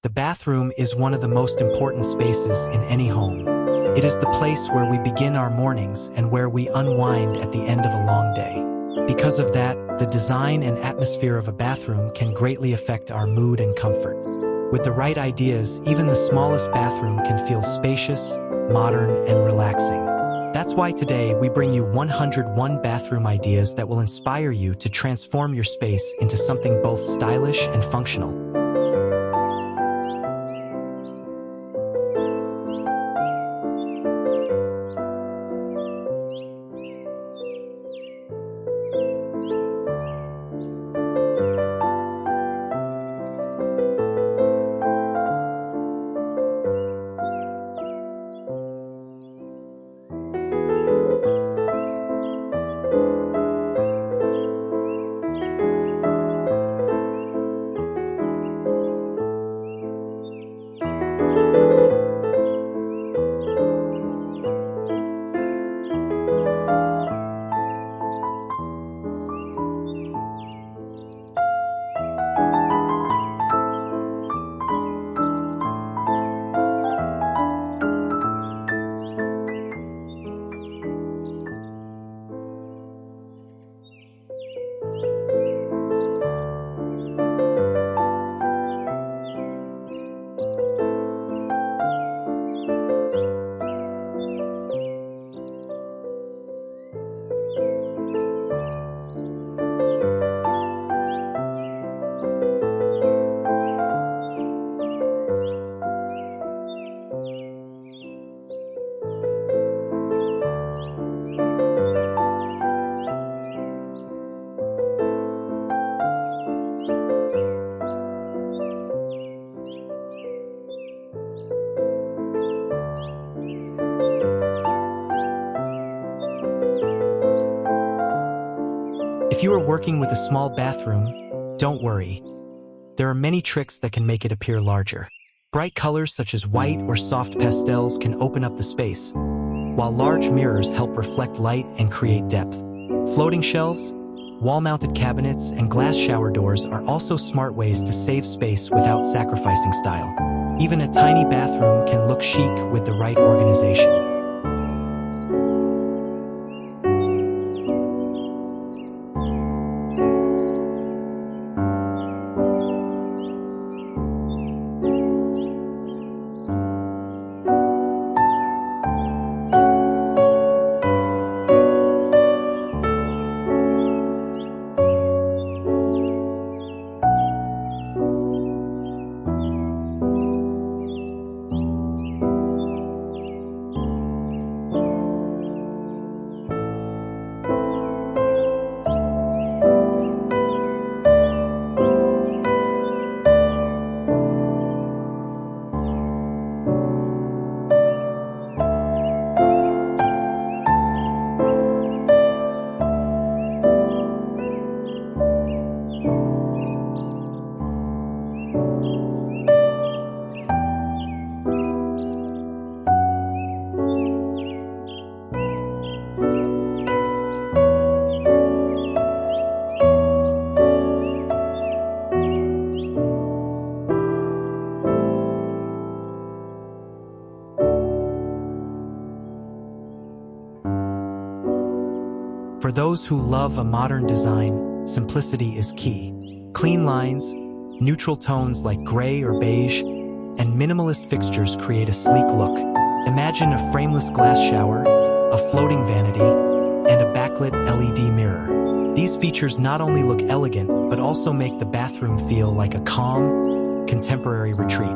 The bathroom is one of the most important spaces in any home. It is the place where we begin our mornings and where we unwind at the end of a long day. Because of that, the design and atmosphere of a bathroom can greatly affect our mood and comfort. With the right ideas, even the smallest bathroom can feel spacious, modern, and relaxing. That's why today we bring you 101 bathroom ideas that will inspire you to transform your space into something both stylish and functional. If you are working with a small bathroom, don't worry. There are many tricks that can make it appear larger. Bright colors such as white or soft pastels can open up the space, while large mirrors help reflect light and create depth. Floating shelves, wall-mounted cabinets, and glass shower doors are also smart ways to save space without sacrificing style. Even a tiny bathroom can look chic with the right organization. For those who love a modern design, simplicity is key. Clean lines, neutral tones like gray or beige, and minimalist fixtures create a sleek look. Imagine a frameless glass shower, a floating vanity, and a backlit LED mirror. These features not only look elegant, but also make the bathroom feel like a calm, contemporary retreat.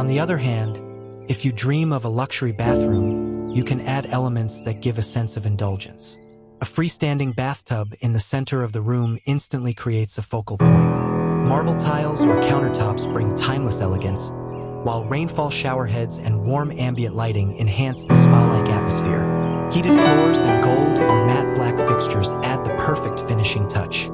On the other hand, if you dream of a luxury bathroom, you can add elements that give a sense of indulgence. A freestanding bathtub in the center of the room instantly creates a focal point. Marble tiles or countertops bring timeless elegance, while rainfall shower heads and warm ambient lighting enhance the spa-like atmosphere. Heated floors and gold or matte black fixtures add the perfect finishing touch.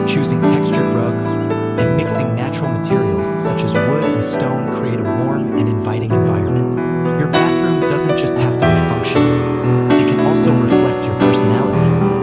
Choosing textured rugs and mixing natural materials